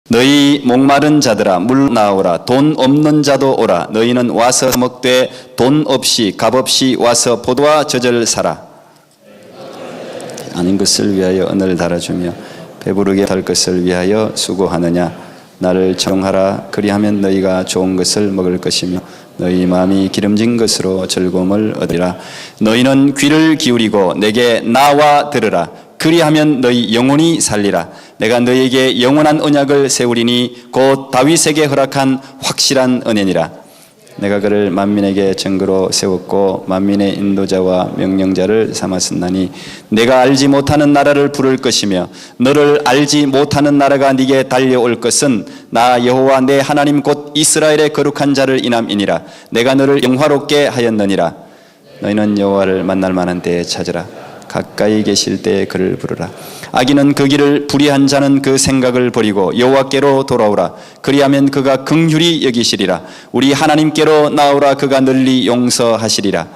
너희 목마른 자들아 물 나오라. 돈 없는 자도 오라. 너희는 와서 먹되 돈 없이 값 없이 와서 포도와 젖을 사라. 아닌 것을 위하여 은을 달아주며 배부르게 할 것을 위하여 수고하느냐. 나를 청하라. 그리하면 너희가 좋은 것을 먹을 것이며 너희 마음이 기름진 것으로 즐거움을 얻으리라. 너희는 귀를 기울이고 내게 나와 들으라. 그리하면 너희 영혼이 살리라. 내가 너희에게 영원한 언약을 세우리니 곧 다윗에게 허락한 확실한 은혜니라. 내가 그를 만민에게 증거로 세웠고 만민의 인도자와 명령자를 삼았으나니 내가 알지 못하는 나라를 부를 것이며 너를 알지 못하는 나라가 네게 달려올 것은 나 여호와 내 하나님 곧 이스라엘의 거룩한 자를 인함이니라. 내가 너를 영화롭게 하였느니라. 너희는 여호와를 만날 만한 때에 찾으라. 가까이 계실 때에 그를 부르라. 악인은 그 길을 불의한 자는 그 생각을 버리고 여호와께로 돌아오라. 그리하면 그가 긍휼히 여기시리라. 우리 하나님께로 나오라. 그가 널리 용서하시리라.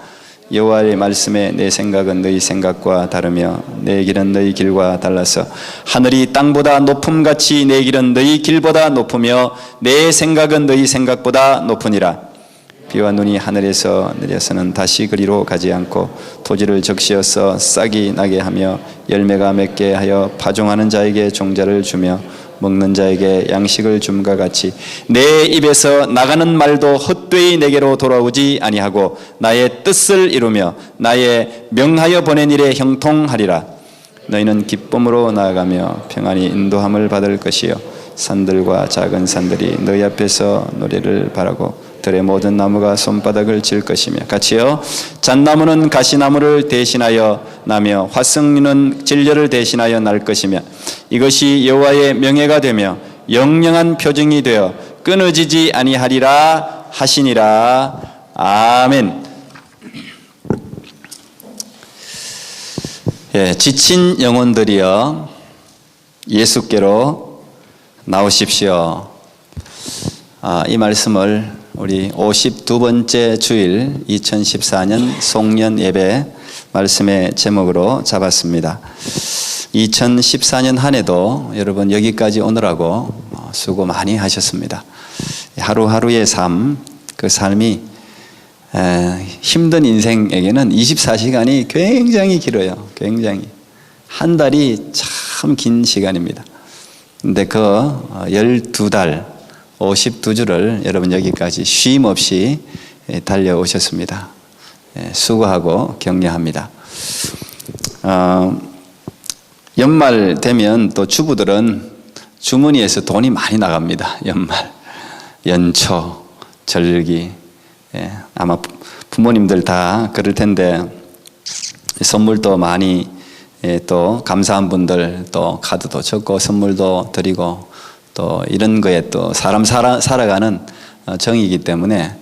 여호와의 말씀에 내 생각은 너희 생각과 다르며 내 길은 너희 길과 달라서 하늘이 땅보다 높음같이 내 길은 너희 길보다 높으며 내 생각은 너희 생각보다 높으니라. 비와 눈이 하늘에서 내려서는 다시 그리로 가지 않고 토지를 적시어서 싹이 나게 하며 열매가 맺게 하여 파종하는 자에게 종자를 주며 먹는 자에게 양식을 줌과 같이 내 입에서 나가는 말도 헛되이 내게로 돌아오지 아니하고 나의 뜻을 이루며 나의 명하여 보낸 일에 형통하리라. 너희는 기쁨으로 나아가며 평안히 인도함을 받을 것이요 산들과 작은 산들이 너희 앞에서 노래를 바라고 들의 모든 나무가 손바닥을 질 것이며 같이요. 잣나무는 가시나무를 대신하여 나며 화승리는 진려를 대신하여 날 것이며 이것이 여호와의 명예가 되며 영영한 표징이 되어 끊어지지 아니하리라 하시니라. 아멘. 예, 지친 영혼들이여 예수께로 나오십시오. 이 말씀을 우리 52번째 주일 2014년 송년 예배 말씀의 제목으로 잡았습니다. 2014년 한 해도 여러분 여기까지 오느라고 수고 많이 하셨습니다. 하루하루의 삶, 그 삶이 힘든 인생에게는 24시간이 굉장히 길어요. 굉장히. 한 달이 참 긴 시간입니다. 근데 그 12달 52주를 여러분 여기까지 쉼 없이 달려오셨습니다. 수고하고 격려합니다. 연말 되면 또 주부들은 주머니에서 돈이 많이 나갑니다. 연말, 연초, 절기. 아마 부모님들 다 그럴 텐데 선물도 많이 또 감사한 분들 또 카드도 적고 선물도 드리고 또 이런 거에 또 사람 살아가는 정이기 때문에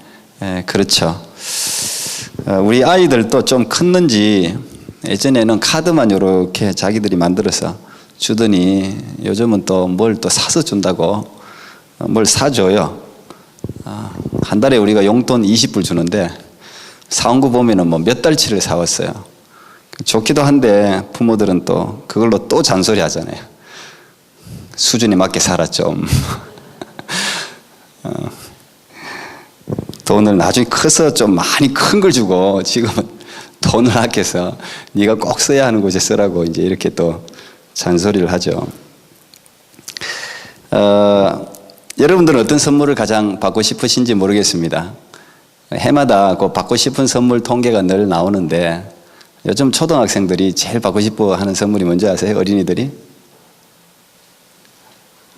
그렇죠. 우리 아이들도 좀 컸는지 예전에는 카드만 이렇게 자기들이 만들어서 주더니 요즘은 또 뭘 또 사서 준다고 뭘 사줘요. 한 달에 우리가 용돈 20불 주는데 사온 거 보면은 뭐 몇 달치를 사왔어요. 좋기도 한데 부모들은 또 그걸로 또 잔소리 하잖아요. 수준에 맞게 살아 좀. 돈을 나중에 커서 좀 많이 큰 걸 주고 지금은 돈을 아껴서 네가 꼭 써야 하는 곳에 쓰라고 이제 이렇게 또 잔소리를 하죠. 여러분들은 어떤 선물을 가장 받고 싶으신지 모르겠습니다. 해마다 그 받고 싶은 선물 통계가 늘 나오는데 요즘 초등학생들이 제일 받고 싶어 하는 선물이 뭔지 아세요? 어린이들이?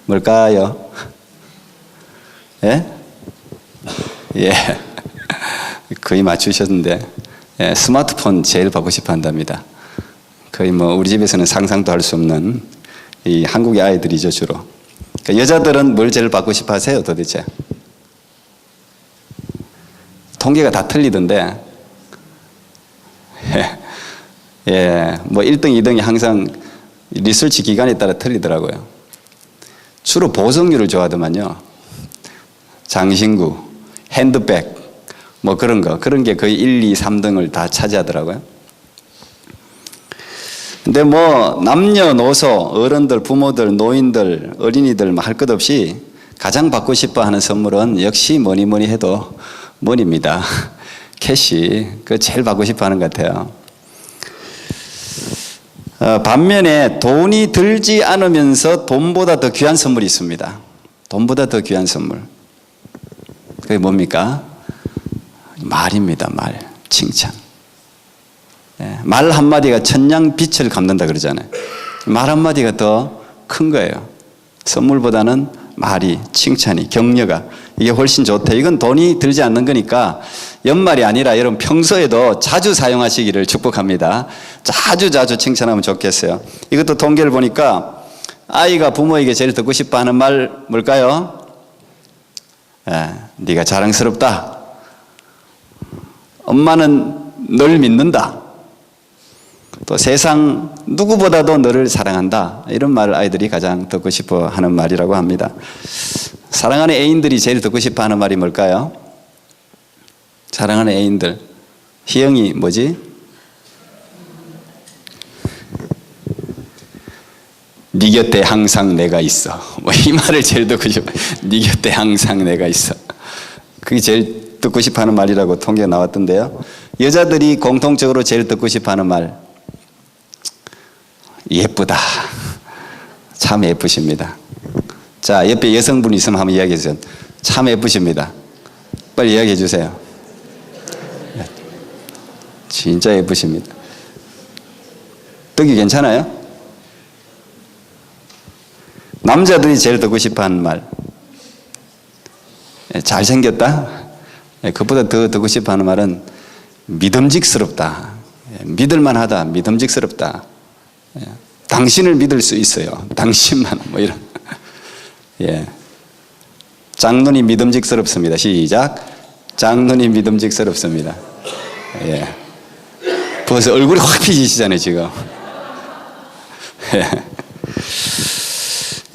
뭘까요? 예? 예. 거의 맞추셨는데, 예, 스마트폰 제일 받고 싶어 한답니다. 거의 뭐, 우리 집에서는 상상도 할 수 없는 이 한국의 아이들이죠, 주로. 그러니까 여자들은 뭘 제일 받고 싶어 하세요, 도대체? 통계가 다 틀리던데, 예, 뭐 1등, 2등이 항상 리서치 기관에 따라 틀리더라고요. 주로 보석류를 좋아하더만요. 장신구, 핸드백, 뭐 그런 게 거의 1, 2, 3등을 다 차지하더라고요. 근데 뭐 남녀노소, 어른들, 부모들, 노인들, 어린이들 할 것 없이 가장 받고 싶어 하는 선물은 역시 뭐니 뭐니 해도 머니입니다. 캐시. 그 제일 받고 싶어 하는 것 같아요. 반면에 돈이 들지 않으면서 돈보다 더 귀한 선물이 있습니다. 돈보다 더 귀한 선물. 그게 뭡니까? 말입니다. 말. 칭찬. 말 한마디가 천냥 빛을 갚는다 그러잖아요. 말 한마디가 더 큰 거예요. 선물보다는 말이, 칭찬이, 격려가 이게 훨씬 좋대. 이건 돈이 들지 않는 거니까 연말이 아니라 여러분 평소에도 자주 사용하시기를 축복합니다. 자주 칭찬하면 좋겠어요. 이것도 통계를 보니까 아이가 부모에게 제일 듣고 싶어 하는 말 뭘까요? 네가 자랑스럽다. 엄마는 널 믿는다. 또 세상 누구보다도 너를 사랑한다. 이런 말을 아이들이 가장 듣고 싶어 하는 말이라고 합니다. 사랑하는 애인들이 제일 듣고 싶어 하는 말이 뭘까요? 사랑하는 애인들. 희영이 뭐지? 네 곁에 항상 내가 있어. 뭐 이 말을 제일 듣고 싶어. 네 곁에 항상 내가 있어. 그게 제일 듣고 싶어 하는 말이라고 통계가 나왔던데요. 여자들이 공통적으로 제일 듣고 싶어 하는 말. 예쁘다. 참 예쁘십니다. 자, 옆에 여성분이 있으면 한번 이야기해 주세요. 참 예쁘십니다. 빨리 이야기해 주세요. 진짜 예쁘십니다. 듣기 괜찮아요? 남자들이 제일 듣고 싶어 하는 말. 잘생겼다? 그것보다 더 듣고 싶어 하는 말은 믿음직스럽다. 믿을만하다. 믿음직스럽다. 당신을 믿을 수 있어요. 당신만 뭐 이런. 예. 장로님 믿음직스럽습니다. 시작. 장로님 믿음직스럽습니다. 예. 벌써 얼굴이 확 피지시잖아요 지금.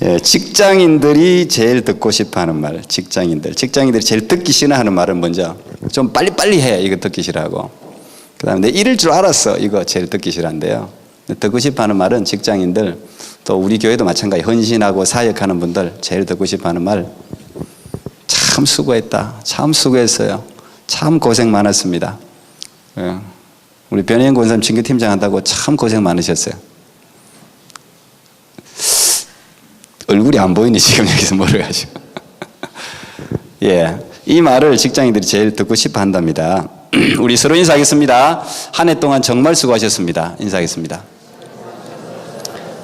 예. 직장인들이 제일 듣고 싶어하는 말. 직장인들이 제일 듣기 싫어하는 말은 먼저 좀 빨리빨리 해. 이거 듣기 싫어하고. 그 다음에 내 이럴 줄 알았어. 이거 제일 듣기 싫어한대요. 듣고 싶어하는 말은 직장인들, 또 우리 교회도 마찬가지. 헌신하고 사역하는 분들 제일 듣고 싶어하는 말. 참 수고했다. 참 수고했어요. 참 고생 많았습니다. 우리 변혜영 권사님 친교팀장 한다고 참 고생 많으셨어요. 얼굴이 안 보이네 지금 여기서 모르가지고. 예, 이 말을 직장인들이 제일 듣고 싶어 한답니다. 우리 서로 인사하겠습니다. 한 해 동안 정말 수고하셨습니다. 인사하겠습니다.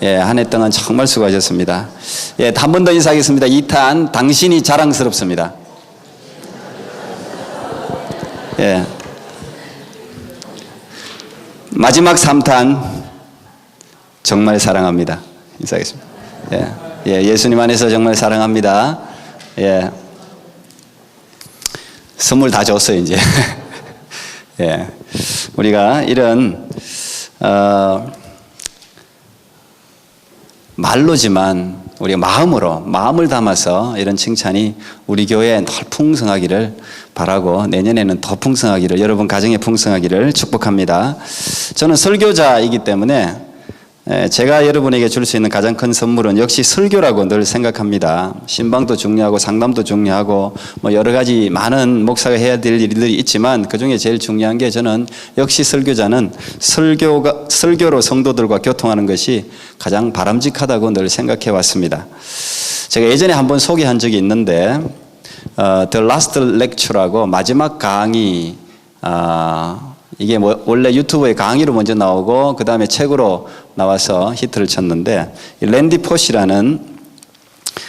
예, 한 해 동안 정말 수고하셨습니다. 예, 한 번 더 인사하겠습니다. 2탄, 당신이 자랑스럽습니다. 예. 마지막 3탄, 정말 사랑합니다. 인사하겠습니다. 예, 예, 예수님 안에서 정말 사랑합니다. 예. 선물 다 줬어요, 이제. 예. 우리가 이런, 말로지만 우리가 마음을 담아서 이런 칭찬이 우리 교회에 늘 풍성하기를 바라고 내년에는 더 풍성하기를, 여러분 가정에 풍성하기를 축복합니다. 저는 설교자이기 때문에 제가 여러분에게 줄 수 있는 가장 큰 선물은 역시 설교라고 늘 생각합니다. 신방도 중요하고 상담도 중요하고 뭐 여러 가지 많은 목사가 해야 될 일들이 있지만 그중에 제일 중요한 게 저는 역시 설교자는 설교로 성도들과 교통하는 것이 가장 바람직하다고 늘 생각해 왔습니다. 제가 예전에 한번 소개한 적이 있는데 The Last Lecture라고 마지막 강의, 이게 뭐 원래 유튜브에 강의로 먼저 나오고 그 다음에 책으로 나와서 히트를 쳤는데, 랜디 포시라는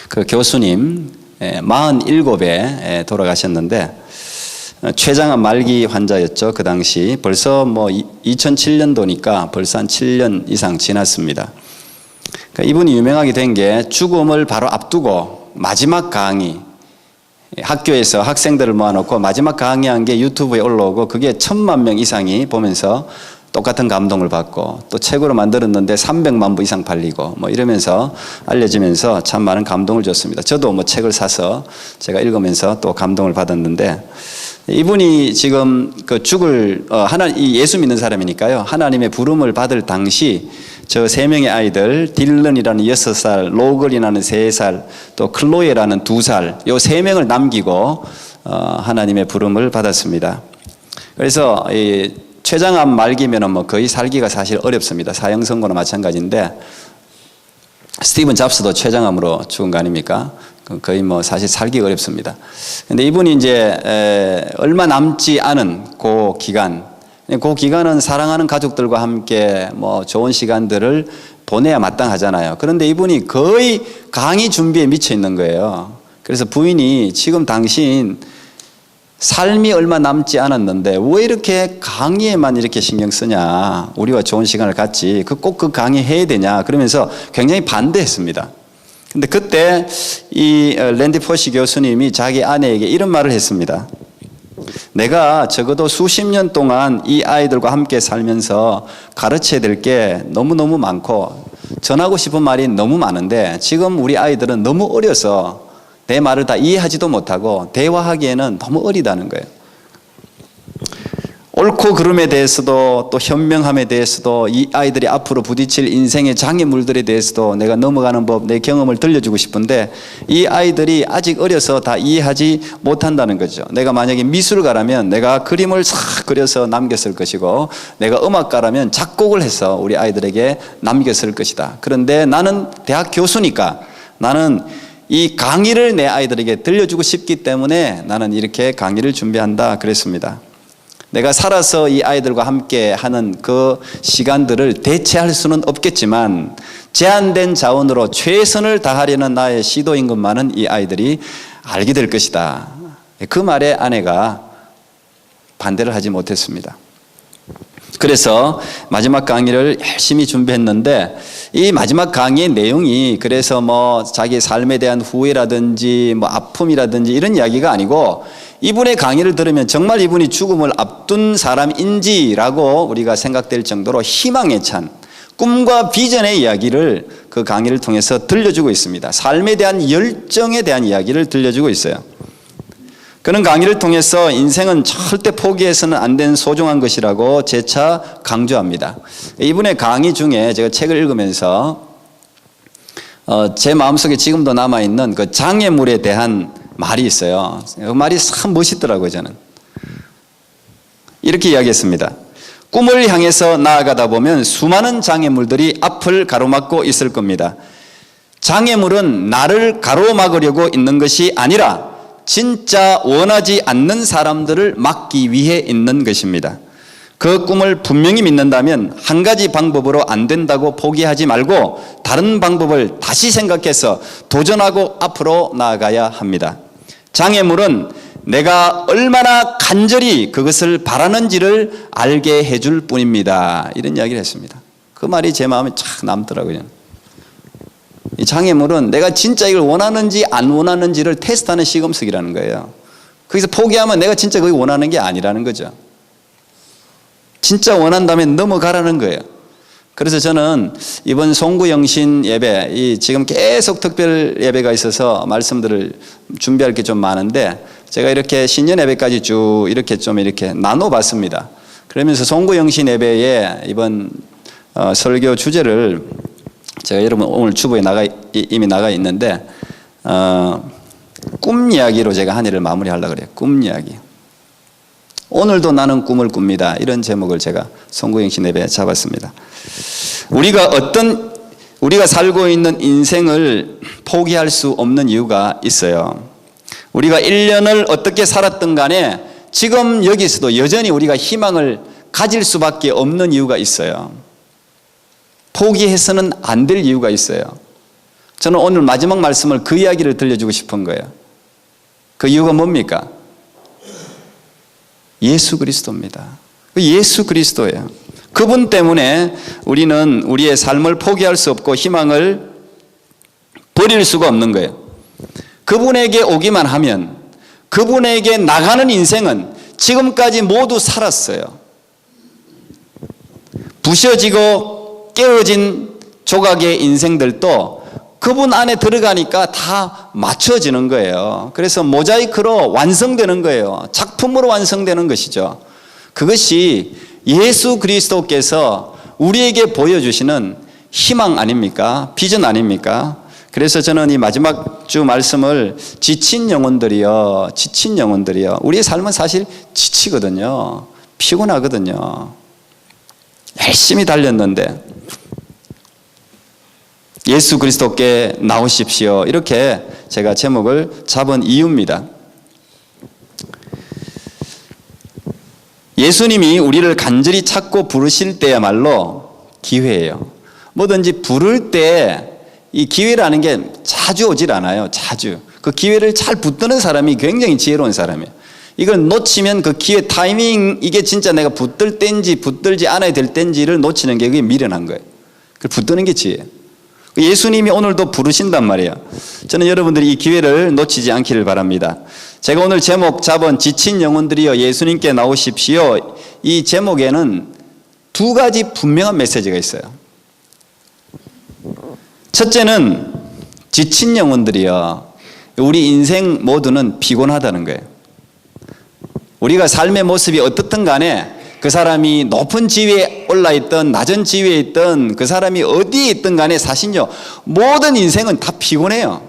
그 교수님 47에 돌아가셨는데 췌장암 말기 환자였죠. 그 당시 벌써 뭐 2007년도니까 벌써 한 7년 이상 지났습니다. 그러니까 이분이 유명하게 된 게 죽음을 바로 앞두고 마지막 강의, 학교에서 학생들을 모아놓고 마지막 강의한 게 유튜브에 올라오고 그게 1000만 명 이상이 보면서 똑같은 감동을 받고, 또 책으로 만들었는데 300만 부 이상 팔리고 뭐 이러면서 알려지면서 참 많은 감동을 줬습니다. 저도 뭐 책을 사서 제가 읽으면서 또 감동을 받았는데, 이분이 지금 그 예수 믿는 사람이니까요. 하나님의 부름을 받을 당시 저 세 명의 아이들, 딜런이라는 6살, 로걸이라는 3살, 또 클로에라는 2살, 요 세 명을 남기고 하나님의 부름을 받았습니다. 그래서 이 췌장암 말기면은 뭐 거의 살기가 사실 어렵습니다. 사형선고나 마찬가지인데, 스티븐 잡스도 췌장암으로 죽은 거 아닙니까? 거의 뭐 사실 살기 어렵습니다. 근데 이분이 이제 얼마 남지 않은 그 기간은 사랑하는 가족들과 함께 뭐 좋은 시간들을 보내야 마땅하잖아요. 그런데 이분이 거의 강의 준비에 미쳐 있는 거예요. 그래서 부인이 지금 당신 삶이 얼마 남지 않았는데 왜 이렇게 강의에만 이렇게 신경 쓰냐? 우리와 좋은 시간을 갖지. 꼭 그 강의 해야 되냐? 그러면서 굉장히 반대했습니다. 근데 그때 이 랜디 포시 교수님이 자기 아내에게 이런 말을 했습니다. 내가 적어도 수십 년 동안 이 아이들과 함께 살면서 가르쳐야 될 게 너무너무 많고 전하고 싶은 말이 너무 많은데 지금 우리 아이들은 너무 어려서 내 말을 다 이해하지도 못하고 대화하기에는 너무 어리다는 거예요. 옳고 그름에 대해서도 또 현명함에 대해서도 이 아이들이 앞으로 부딪힐 인생의 장애물들에 대해서도 내가 넘어가는 법, 내 경험을 들려주고 싶은데 이 아이들이 아직 어려서 다 이해하지 못한다는 거죠. 내가 만약에 미술가라면 내가 그림을 싹 그려서 남겼을 것이고 내가 음악가라면 작곡을 해서 우리 아이들에게 남겼을 것이다. 그런데 나는 대학 교수니까 나는 이 강의를 내 아이들에게 들려주고 싶기 때문에 나는 이렇게 강의를 준비한다 그랬습니다. 내가 살아서 이 아이들과 함께 하는 그 시간들을 대체할 수는 없겠지만 제한된 자원으로 최선을 다하려는 나의 시도인 것만은 이 아이들이 알게 될 것이다. 그 말에 아내가 반대를 하지 못했습니다. 그래서 마지막 강의를 열심히 준비했는데 이 마지막 강의의 내용이 그래서 뭐 자기 삶에 대한 후회라든지 뭐 아픔이라든지 이런 이야기가 아니고 이분의 강의를 들으면 정말 이분이 죽음을 앞둔 사람인지라고 우리가 생각될 정도로 희망에 찬 꿈과 비전의 이야기를 그 강의를 통해서 들려주고 있습니다. 삶에 대한 열정에 대한 이야기를 들려주고 있어요. 그런 강의를 통해서 인생은 절대 포기해서는 안 되는 소중한 것이라고 재차 강조합니다. 이분의 강의 중에 제가 책을 읽으면서 제 마음속에 지금도 남아있는 그 장애물에 대한 말이 있어요. 그 말이 참 멋있더라고요, 저는. 이렇게 이야기했습니다. 꿈을 향해서 나아가다 보면 수많은 장애물들이 앞을 가로막고 있을 겁니다. 장애물은 나를 가로막으려고 있는 것이 아니라 진짜 원하지 않는 사람들을 막기 위해 있는 것입니다. 그 꿈을 분명히 믿는다면 한 가지 방법으로 안 된다고 포기하지 말고 다른 방법을 다시 생각해서 도전하고 앞으로 나아가야 합니다. 장애물은 내가 얼마나 간절히 그것을 바라는지를 알게 해줄 뿐입니다. 이런 이야기를 했습니다. 그 말이 제 마음에 참 남더라고요. 이 장애물은 내가 진짜 이걸 원하는지 안 원하는지를 테스트하는 시금석이라는 거예요. 거기서 포기하면 내가 진짜 그걸 원하는 게 아니라는 거죠. 진짜 원한다면 넘어가라는 거예요. 그래서 저는 이번 송구영신 예배, 지금 계속 특별 예배가 있어서 말씀들을 준비할 게 좀 많은데 제가 이렇게 신년 예배까지 쭉 이렇게 좀 이렇게 나눠봤습니다. 그러면서 송구영신 예배에 이번 설교 주제를 제가 여러분 오늘 주보에 이미 나가 있는데 꿈 이야기로 제가 한 해를 마무리하려고 그래요. 꿈 이야기. 오늘도 나는 꿈을 꿉니다. 이런 제목을 제가 송구영신 예배에 잡았습니다. 우리가 살고 있는 인생을 포기할 수 없는 이유가 있어요. 우리가 1년을 어떻게 살았든 간에 지금 여기서도 여전히 우리가 희망을 가질 수밖에 없는 이유가 있어요. 포기해서는 안 될 이유가 있어요. 저는 오늘 마지막 말씀을 그 이야기를 들려주고 싶은 거예요. 그 이유가 뭡니까? 예수 그리스도입니다. 예수 그리스도예요. 그분 때문에 우리는 우리의 삶을 포기할 수 없고 희망을 버릴 수가 없는 거예요. 그분에게 오기만 하면 그분에게 나가는 인생은 지금까지 모두 살았어요. 부셔지고 깨어진 조각의 인생들도 그분 안에 들어가니까 다 맞춰지는 거예요. 그래서 모자이크로 완성되는 거예요. 작품으로 완성되는 것이죠. 그것이 예수 그리스도께서 우리에게 보여주시는 희망 아닙니까? 비전 아닙니까? 그래서 저는 이 마지막 주 말씀을 지친 영혼들이여, 지친 영혼들이여. 우리의 삶은 사실 지치거든요. 피곤하거든요. 열심히 달렸는데 예수 그리스도께 나오십시오. 이렇게 제가 제목을 잡은 이유입니다. 예수님이 우리를 간절히 찾고 부르실 때야말로 기회예요. 뭐든지 부를 때 이 기회라는 게 자주 오질 않아요. 자주. 그 기회를 잘 붙드는 사람이 굉장히 지혜로운 사람이에요. 이걸 놓치면 그 기회 타이밍, 이게 진짜 내가 붙들 때인지 붙들지 않아야 될 때인지를 놓치는 게 그게 미련한 거예요. 그걸 붙드는 게 지혜예요. 예수님이 오늘도 부르신단 말이에요. 저는 여러분들이 이 기회를 놓치지 않기를 바랍니다. 제가 오늘 제목 잡은 지친 영혼들이여 예수님께 나오십시오. 이 제목에는 두 가지 분명한 메시지가 있어요. 첫째는 지친 영혼들이여, 우리 인생 모두는 피곤하다는 거예요. 우리가 삶의 모습이 어떻든 간에 그 사람이 높은 지위에 올라있던 낮은 지위에 있던 그 사람이 어디에 있든 간에 사실요 모든 인생은 다 피곤해요.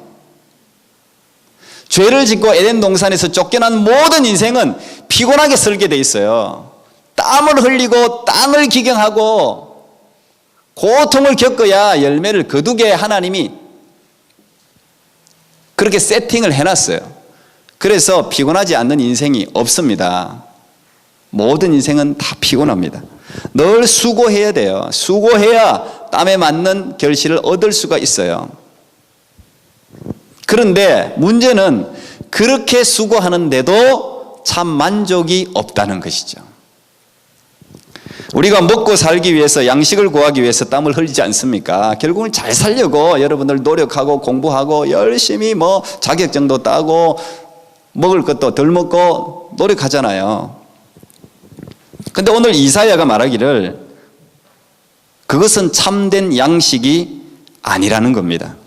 죄를 짓고 에덴 동산에서 쫓겨난 모든 인생은 피곤하게 설계되어 있어요. 땀을 흘리고 땅을 기경하고 고통을 겪어야 열매를 거두게 하나님이 그렇게 세팅을 해놨어요. 그래서 피곤하지 않는 인생이 없습니다. 모든 인생은 다 피곤합니다. 늘 수고해야 돼요. 수고해야 땀에 맞는 결실을 얻을 수가 있어요. 그런데 문제는 그렇게 수고하는데도 참 만족이 없다는 것이죠. 우리가 먹고 살기 위해서, 양식을 구하기 위해서 땀을 흘리지 않습니까? 결국은 잘 살려고 여러분들 노력하고 공부하고 열심히 뭐 자격증도 따고 먹을 것도 덜 먹고 노력하잖아요. 근데 오늘 이사야가 말하기를 그것은 참된 양식이 아니라는 겁니다.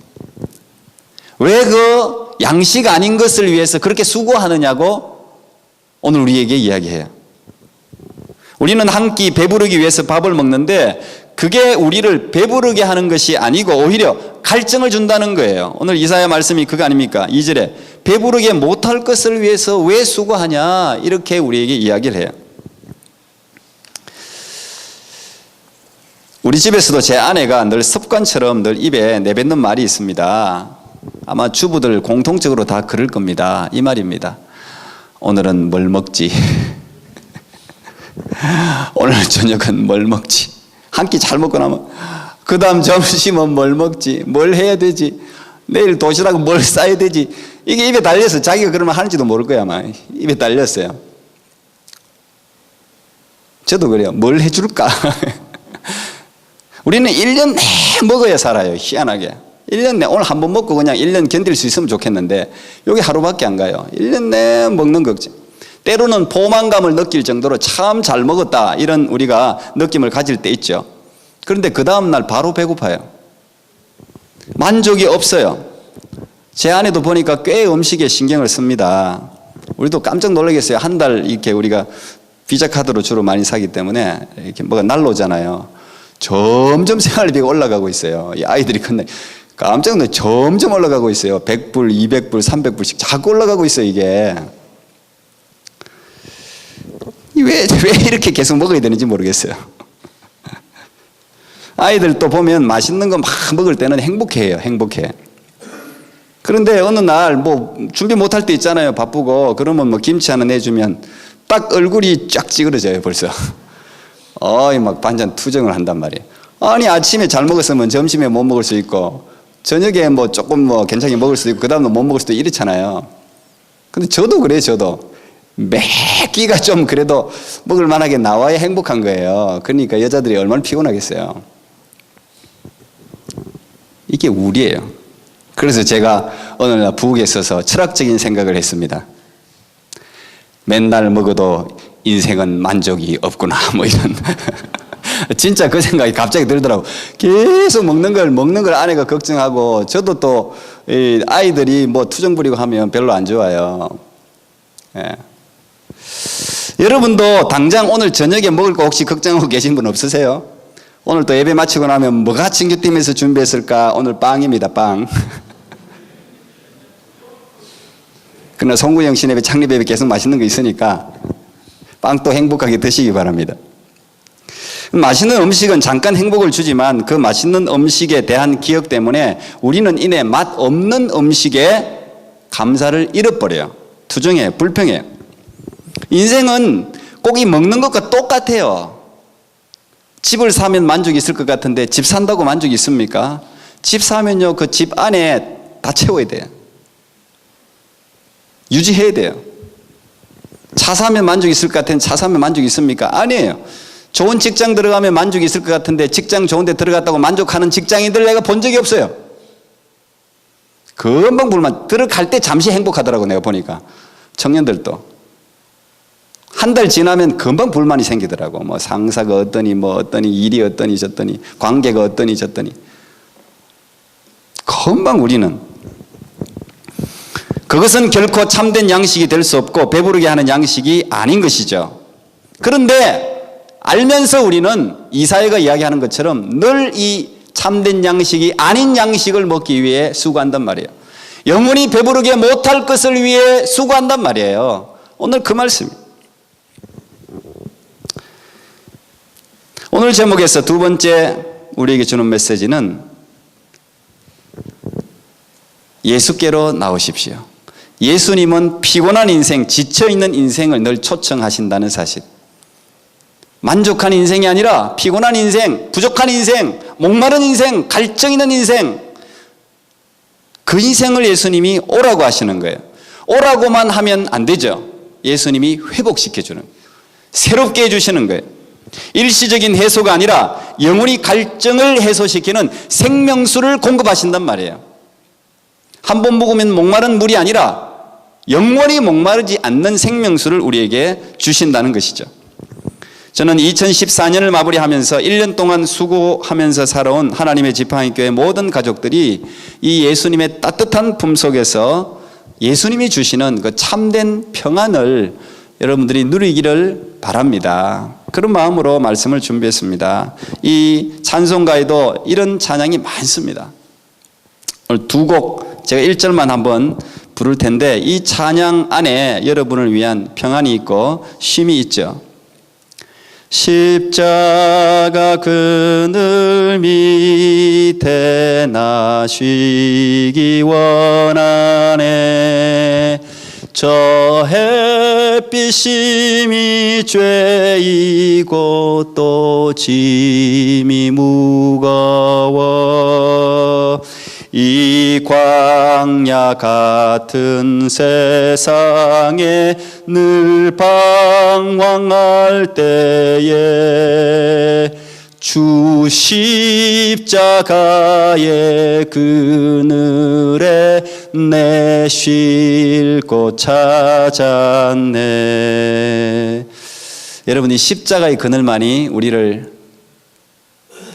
왜 그 양식 아닌 것을 위해서 그렇게 수고하느냐고 오늘 우리에게 이야기해요. 우리는 한 끼 배부르기 위해서 밥을 먹는데 그게 우리를 배부르게 하는 것이 아니고 오히려 갈증을 준다는 거예요. 오늘 이사야 말씀이 그거 아닙니까? 2절에 배부르게 못할 것을 위해서 왜 수고하냐, 이렇게 우리에게 이야기를 해요. 우리 집에서도 제 아내가 늘 습관처럼 늘 입에 내뱉는 말이 있습니다. 아마 주부들 공통적으로 다 그럴 겁니다. 이 말입니다. 오늘은 뭘 먹지? 오늘 저녁은 뭘 먹지? 한 끼 잘 먹고 나면 그 다음 점심은 뭘 먹지? 뭘 해야 되지? 내일 도시락 뭘 싸야 되지? 이게 입에 달려서 자기가 그러면 하는지도 모를 거야 아마. 입에 달렸어요. 저도 그래요. 뭘 해줄까? 우리는 1년 내 먹어야 살아요. 희한하게 1년 내 오늘 한 번 먹고 그냥 1년 견딜 수 있으면 좋겠는데 여기 하루밖에 안 가요. 1년 내 먹는 걱정. 때로는 포만감을 느낄 정도로 참 잘 먹었다, 이런 우리가 느낌을 가질 때 있죠. 그런데 그 다음날 바로 배고파요. 만족이 없어요. 제 아내도 보니까 꽤 음식에 신경을 씁니다. 우리도 깜짝 놀라겠어요. 한 달 이렇게 우리가 비자 카드로 주로 많이 사기 때문에 이렇게 뭐가 날라오잖아요. 점점 생활비가 올라가고 있어요. 이 아이들이 큰데 깜짝 놀라요. 점점 올라가고 있어요. 100불, 200불, 300불씩 자꾸 올라가고 있어요. 이게 왜 이렇게 계속 먹어야 되는지 모르겠어요. 아이들 또 보면 맛있는 거 막 먹을 때는 행복해요. 행복해. 그런데 어느 날 뭐 준비 못할 때 있잖아요. 바쁘고 그러면 뭐 김치 하나 내주면 딱 얼굴이 쫙 찌그러져요. 벌써 막 반찬 투정을 한단 말이에요. 아니 아침에 잘 먹었으면 점심에 못 먹을 수 있고 저녁에 뭐 조금 뭐 괜찮게 먹을 수 있고 그 다음날 못 먹을 수도 이렇잖아요. 근데 저도 그래요. 저도 매 끼가 좀 그래도 먹을 만하게 나와야 행복한 거예요. 그러니까 여자들이 얼마나 피곤하겠어요. 이게 우리예요. 그래서 제가 오늘 부엌에 있어서 철학적인 생각을 했습니다. 맨날 먹어도 인생은 만족이 없구나, 뭐 이런. 진짜 그 생각이 갑자기 들더라고. 계속 먹는 걸 아내가 걱정하고 저도 또 아이들이 뭐 투정 부리고 하면 별로 안 좋아요. 예. 여러분도 당장 오늘 저녁에 먹을 거 혹시 걱정하고 계신 분 없으세요? 오늘 또 예배 마치고 나면 뭐가 친교팀에서 준비했을까? 오늘 빵입니다, 빵. 그러나 송구영 신예배 창립 예배 계속 맛있는 거 있으니까 빵 또 행복하게 드시기 바랍니다. 맛있는 음식은 잠깐 행복을 주지만 그 맛있는 음식에 대한 기억 때문에 우리는 이내 맛 없는 음식에 감사를 잃어버려요. 투정해요. 불평해요. 인생은 꼭 이 먹는 것과 똑같아요. 집을 사면 만족이 있을 것 같은데 집 산다고 만족이 있습니까? 집 사면요, 그 집 안에 다 채워야 돼요. 유지해야 돼요. 차 사면 만족이 있을 것 같은데 차 사면 만족이 있습니까? 아니에요. 좋은 직장 들어가면 만족이 있을 것 같은데 직장 좋은 데 들어갔다고 만족하는 직장인들 내가 본 적이 없어요. 금방 불만. 들어갈 때 잠시 행복하더라고, 내가 보니까. 청년들도. 한 달 지나면 금방 불만이 생기더라고. 뭐 상사가 어떠니, 뭐 어떠니, 일이 어떠니, 저떠니, 관계가 어떠니, 저떠니. 금방 우리는. 그것은 결코 참된 양식이 될 수 없고 배부르게 하는 양식이 아닌 것이죠. 그런데 알면서 우리는 이사야가 이야기하는 것처럼 늘 이 참된 양식이 아닌 양식을 먹기 위해 수고한단 말이에요. 영원히 배부르게 못할 것을 위해 수고한단 말이에요. 오늘 그 말씀입니다. 오늘 제목에서 두 번째 우리에게 주는 메시지는 예수께로 나오십시오. 예수님은 피곤한 인생, 지쳐있는 인생을 늘 초청하신다는 사실. 만족한 인생이 아니라 피곤한 인생, 부족한 인생, 목마른 인생, 갈증 있는 인생, 그 인생을 예수님이 오라고 하시는 거예요. 오라고만 하면 안 되죠. 예수님이 회복시켜주는 거예요. 새롭게 해주시는 거예요. 일시적인 해소가 아니라 영원히 갈증을 해소시키는 생명수를 공급하신단 말이에요. 한 번 먹으면 목마른 물이 아니라 영원히 목마르지 않는 생명수를 우리에게 주신다는 것이죠. 저는 2014년을 마무리하면서 1년 동안 수고하면서 살아온 하나님의 지파항교회 모든 가족들이 이 예수님의 따뜻한 품 속에서 예수님이 주시는 그 참된 평안을 여러분들이 누리기를 바랍니다. 그런 마음으로 말씀을 준비했습니다. 이 찬송가에도 이런 찬양이 많습니다. 오늘 두 곡 제가 1절만 한번 부를 텐데 이 찬양 안에 여러분을 위한 평안이 있고 쉼이 있죠. 십자가 그늘 밑에 나 쉬기 원하네. 저 햇빛 심히 죄이고 또 짐이 무거워. 이 광야 같은 세상에 늘 방황할 때에 주 십자가의 그늘에 내 쉴 곳 찾았네. 여러분, 이 십자가의 그늘만이 우리를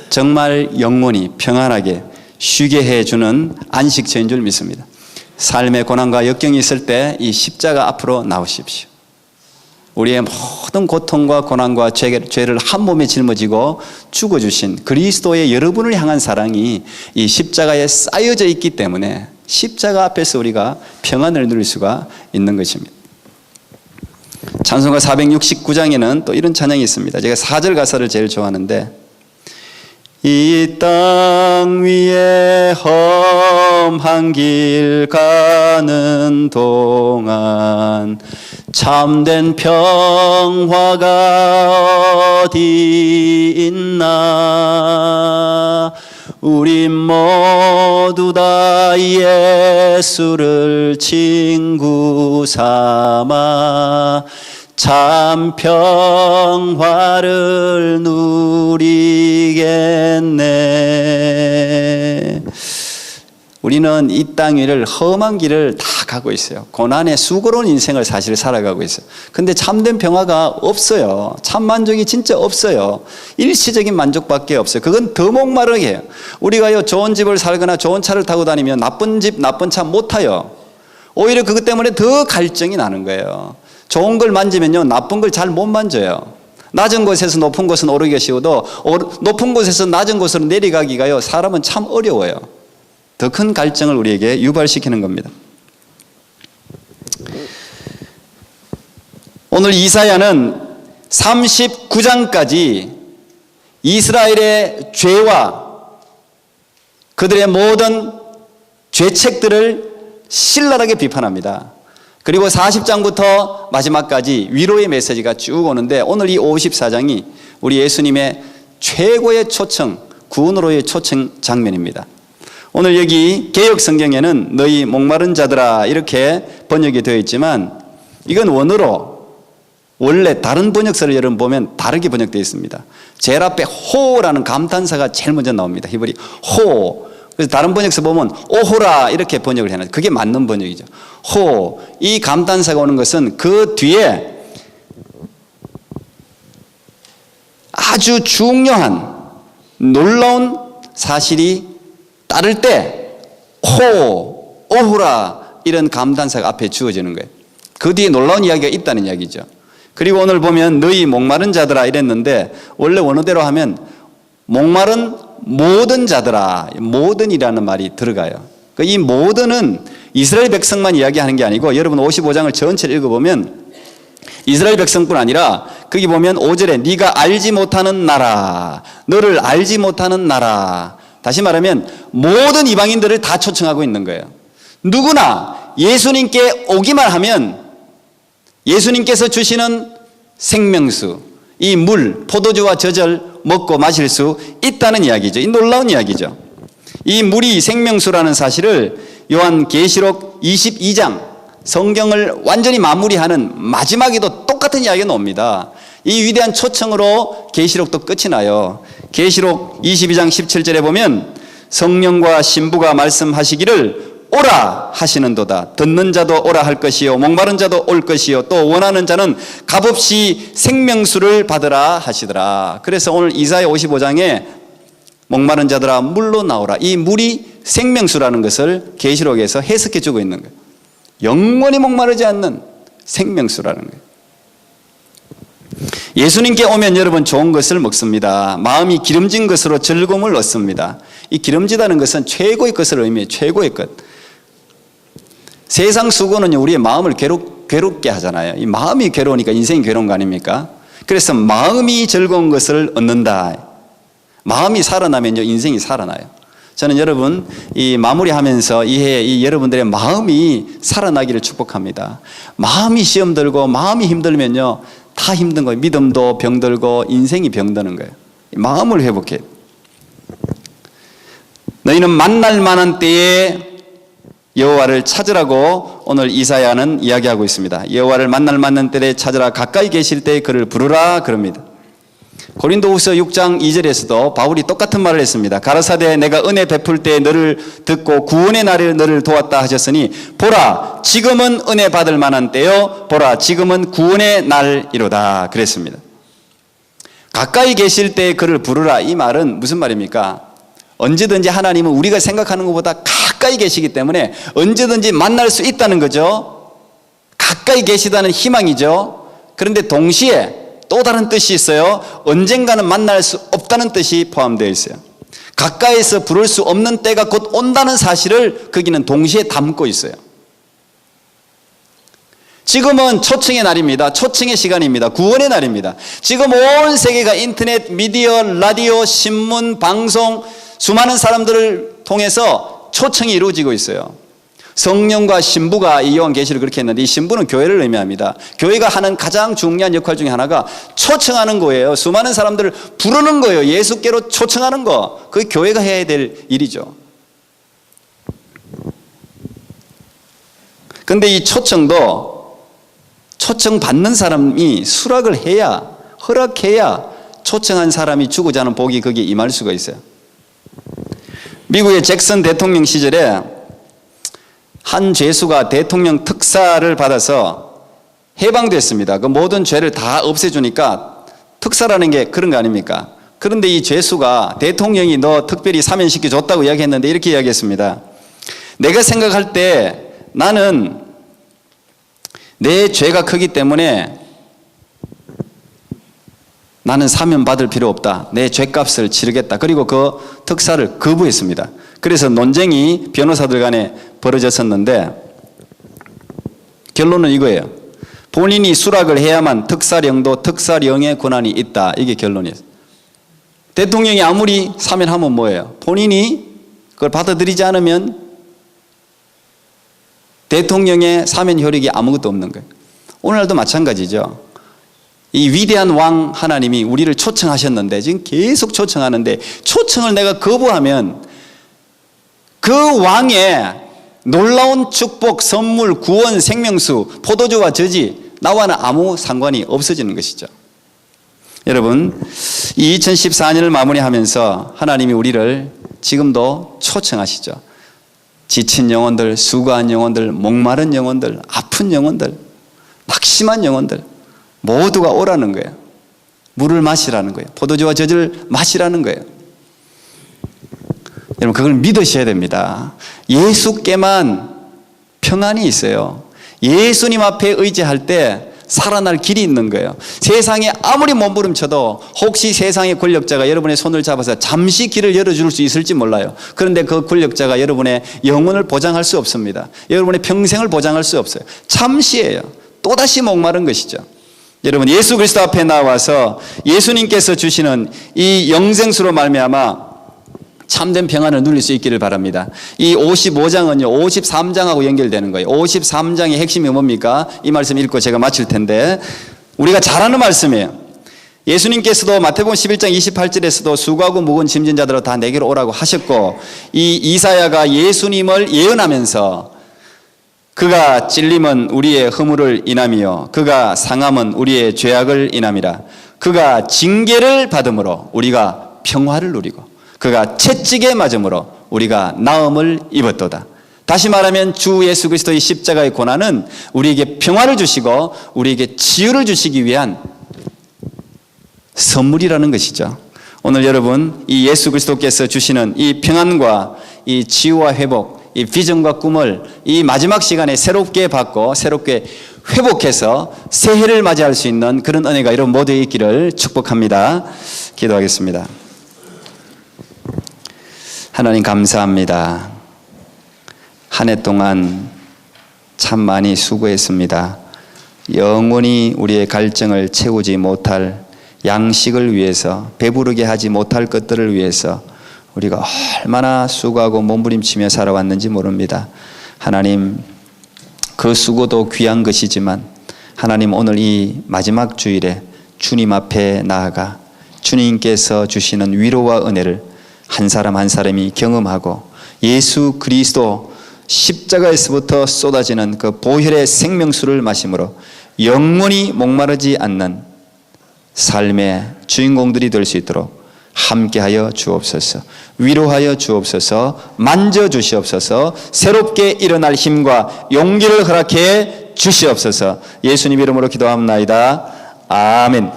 정말 영원히 평안하게 쉬게 해주는 안식처인 줄 믿습니다. 삶의 고난과 역경이 있을 때 이 십자가 앞으로 나오십시오. 우리의 모든 고통과 고난과 죄를 한 몸에 짊어지고 죽어주신 그리스도의 여러분을 향한 사랑이 이 십자가에 쌓여져 있기 때문에 십자가 앞에서 우리가 평안을 누릴 수가 있는 것입니다. 찬송가 469장에는 또 이런 찬양이 있습니다. 제가 4절 가사를 제일 좋아하는데 이 땅 위에 험한 길 가는 동안 참된 평화가 어디 있나. 우리 모두 다 예수를 친구 삼아 참 평화를 누리겠네. 우리는 이 땅 위를 험한 길을 다 가고 있어요. 고난의 수고로운 인생을 사실 살아가고 있어요. 근데 참된 평화가 없어요. 참 만족이 진짜 없어요. 일시적인 만족밖에 없어요. 그건 더 목마르게 해요. 우리가요, 좋은 집을 살거나 좋은 차를 타고 다니면 나쁜 집, 나쁜 차 못 타요. 오히려 그것 때문에 더 갈증이 나는 거예요. 좋은 걸 만지면요, 나쁜 걸 잘 못 만져요. 낮은 곳에서 높은 곳은 오르기가 쉬워도 높은 곳에서 낮은 곳으로 내려가기가요, 사람은 참 어려워요. 더 큰 갈증을 우리에게 유발시키는 겁니다. 오늘 이사야는 39장까지 이스라엘의 죄와 그들의 모든 죄책들을 신랄하게 비판합니다. 그리고 40장부터 마지막까지 위로의 메시지가 쭉 오는데, 오늘 이 54장이 우리 예수님의 최고의 초청, 구원으로의 초청 장면입니다. 오늘 여기 개역 성경에는 너희 목마른 자들아 이렇게 번역이 되어 있지만, 이건 원어로 원래 다른 번역서를 여러분 보면 다르게 번역되어 있습니다. 제일 앞에 호라는 감탄사가 제일 먼저 나옵니다. 히브리 호. 그래서 다른 번역서 보면 오호라 이렇게 번역을 해놨어요. 그게 맞는 번역이죠. 호. 이 감탄사가 오는 것은 그 뒤에 아주 중요한 놀라운 사실이 따를 때 호, 오호라 이런 감탄사가 앞에 주어지는 거예요. 그 뒤에 놀라운 이야기가 있다는 이야기죠. 그리고 오늘 보면 너희 목마른 자들아 이랬는데, 원래 원어대로 하면 목마른 모든 자들아, 모든이라는 말이 들어가요. 이 모든은 이스라엘 백성만 이야기하는 게 아니고, 여러분 55장을 전체를 읽어보면 이스라엘 백성뿐 아니라 거기 보면 5절에 네가 알지 못하는 나라, 너를 알지 못하는 나라, 다시 말하면 모든 이방인들을 다 초청하고 있는 거예요. 누구나 예수님께 오기만 하면 예수님께서 주시는 생명수, 이 물, 포도주와 젖을 먹고 마실 수 있다는 이야기죠. 이 놀라운 이야기죠. 이 물이 생명수라는 사실을 요한계시록 22장, 성경을 완전히 마무리하는 마지막에도 똑같은 이야기가 나옵니다. 이 위대한 초청으로 계시록도 끝이 나요. 계시록 22장 17절에 보면 성령과 신부가 말씀하시기를 오라 하시는도다. 듣는 자도 오라 할 것이요, 목마른 자도 올 것이요, 또 원하는 자는 값없이 생명수를 받으라 하시더라. 그래서 오늘 이사야 55장에 목마른 자들아 물로 나오라, 이 물이 생명수라는 것을 계시록에서 해석해 주고 있는 거예요. 영원히 목마르지 않는 생명수라는 거예요. 예수님께 오면 여러분 좋은 것을 먹습니다. 마음이 기름진 것으로 즐거움을 얻습니다. 이 기름지다는 것은 최고의 것을 의미해요. 최고의 것. 세상 수고는요, 우리의 마음을 괴롭게 하잖아요. 이 마음이 괴로우니까 인생이 괴로운 거 아닙니까? 그래서 마음이 즐거운 것을 얻는다. 마음이 살아나면요, 인생이 살아나요. 저는 여러분 이 마무리하면서 이 여러분들의 마음이 살아나기를 축복합니다. 마음이 시험 들고 마음이 힘들면요, 다 힘든 거예요. 믿음도 병들고 인생이 병드는 거예요. 마음을 회복해. 너희는 만날 만한 때에 여호와를 찾으라고 오늘 이사야는 이야기하고 있습니다. 여호와를 만날 만한 때에 찾으라, 가까이 계실 때에 그를 부르라 그럽니다. 고린도후서 6장 2절에서도 바울이 똑같은 말을 했습니다. 가라사대 내가 은혜 베풀 때 너를 듣고 구원의 날에 너를 도왔다 하셨으니 보라 지금은 은혜 받을 만한 때요, 보라 지금은 구원의 날이로다 그랬습니다. 가까이 계실 때에 그를 부르라, 이 말은 무슨 말입니까? 언제든지 하나님은 우리가 생각하는 것보다 가까이 계시기 때문에 언제든지 만날 수 있다는 거죠. 가까이 계시다는 희망이죠. 그런데 동시에 또 다른 뜻이 있어요. 언젠가는 만날 수 없다는 뜻이 포함되어 있어요. 가까이서 부를 수 없는 때가 곧 온다는 사실을 거기는 동시에 담고 있어요. 지금은 초청의 날입니다. 초청의 시간입니다. 구원의 날입니다. 지금 온 세계가 인터넷, 미디어, 라디오, 신문, 방송, 수많은 사람들을 통해서 초청이 이루어지고 있어요. 성령과 신부가 이 요한계시를 그렇게 했는데, 이 신부는 교회를 의미합니다. 교회가 하는 가장 중요한 역할 중에 하나가 초청하는 거예요. 수많은 사람들을 부르는 거예요. 예수께로 초청하는 거. 그게 교회가 해야 될 일이죠. 그런데 이 초청도 초청받는 사람이 수락을 해야, 허락해야 초청한 사람이 주고자 하는 복이 거기에 임할 수가 있어요. 미국의 잭슨 대통령 시절에 한 죄수가 대통령 특사를 받아서 해방됐습니다. 그 모든 죄를 다 없애주니까 특사라는 게 그런 거 아닙니까? 그런데 이 죄수가 대통령이 너 특별히 사면시켜줬다고 이야기했는데 이렇게 이야기했습니다. 내가 생각할 때 나는 내 죄가 크기 때문에 나는 사면 받을 필요 없다. 내 죄값을 치르겠다. 그리고 그 특사를 거부했습니다. 그래서 논쟁이 변호사들 간에 벌어졌었는데 결론은 이거예요. 본인이 수락을 해야만 특사령도 특사령의 권한이 있다. 이게 결론이에요. 대통령이 아무리 사면하면 뭐예요? 본인이 그걸 받아들이지 않으면 대통령의 사면 효력이 아무것도 없는 거예요. 오늘날도 마찬가지죠. 이 위대한 왕 하나님이 우리를 초청하셨는데 지금 계속 초청하는데 초청을 내가 거부하면 그 왕의 놀라운 축복, 선물, 구원, 생명수, 포도주와 저지 나와는 아무 상관이 없어지는 것이죠. 여러분, 이 2014년을 마무리하면서 하나님이 우리를 지금도 초청하시죠. 지친 영혼들, 수고한 영혼들, 목마른 영혼들, 아픈 영혼들, 낙심한 영혼들 모두가 오라는 거예요. 물을 마시라는 거예요. 포도주와 젖을 마시라는 거예요. 여러분, 그걸 믿으셔야 됩니다. 예수께만 평안이 있어요. 예수님 앞에 의지할 때 살아날 길이 있는 거예요. 세상에 아무리 몸부림쳐도 혹시 세상의 권력자가 여러분의 손을 잡아서 잠시 길을 열어줄 수 있을지 몰라요. 그런데 그 권력자가 여러분의 영혼을 보장할 수 없습니다. 여러분의 평생을 보장할 수 없어요. 잠시예요. 또다시 목마른 것이죠. 여러분, 예수 그리스도 앞에 나와서 예수님께서 주시는 이 영생수로 말미암아 참된 평안을 누릴 수 있기를 바랍니다. 이 55장은요 53장하고 연결되는 거예요. 53장의 핵심이 뭡니까? 이 말씀 읽고 제가 마칠 텐데 우리가 잘 아는 말씀이에요. 예수님께서도 마태복음 11장 28절에서도 수고하고 무거운 짐진 자들아 다 내게로 오라고 하셨고, 이 이사야가 예수님을 예언하면서 그가 찔림은 우리의 허물을 인함이요 그가 상함은 우리의 죄악을 인함이라. 그가 징계를 받음으로 우리가 평화를 누리고 그가 채찍에 맞음으로 우리가 나음을 입었도다. 다시 말하면 주 예수 그리스도의 십자가의 고난은 우리에게 평화를 주시고 우리에게 치유를 주시기 위한 선물이라는 것이죠. 오늘 여러분, 이 예수 그리스도께서 주시는 이 평안과 이 치유와 회복, 이 비전과 꿈을 이 마지막 시간에 새롭게 받고 새롭게 회복해서 새해를 맞이할 수 있는 그런 은혜가 여러분 모두에 있기를 축복합니다. 기도하겠습니다. 하나님 감사합니다. 한 해 동안 참 많이 수고했습니다. 영원히 우리의 갈증을 채우지 못할 양식을 위해서, 배부르게 하지 못할 것들을 위해서 우리가 얼마나 수고하고 몸부림치며 살아왔는지 모릅니다. 하나님, 그 수고도 귀한 것이지만 하나님, 오늘 이 마지막 주일에 주님 앞에 나아가 주님께서 주시는 위로와 은혜를 한 사람 한 사람이 경험하고 예수 그리스도 십자가에서부터 쏟아지는 그 보혈의 생명수를 마심으로 영원히 목마르지 않는 삶의 주인공들이 될 수 있도록 함께하여 주옵소서. 위로하여 주옵소서. 만져주시옵소서. 새롭게 일어날 힘과 용기를 허락해 주시옵소서. 예수님 이름으로 기도합나이다. 아멘.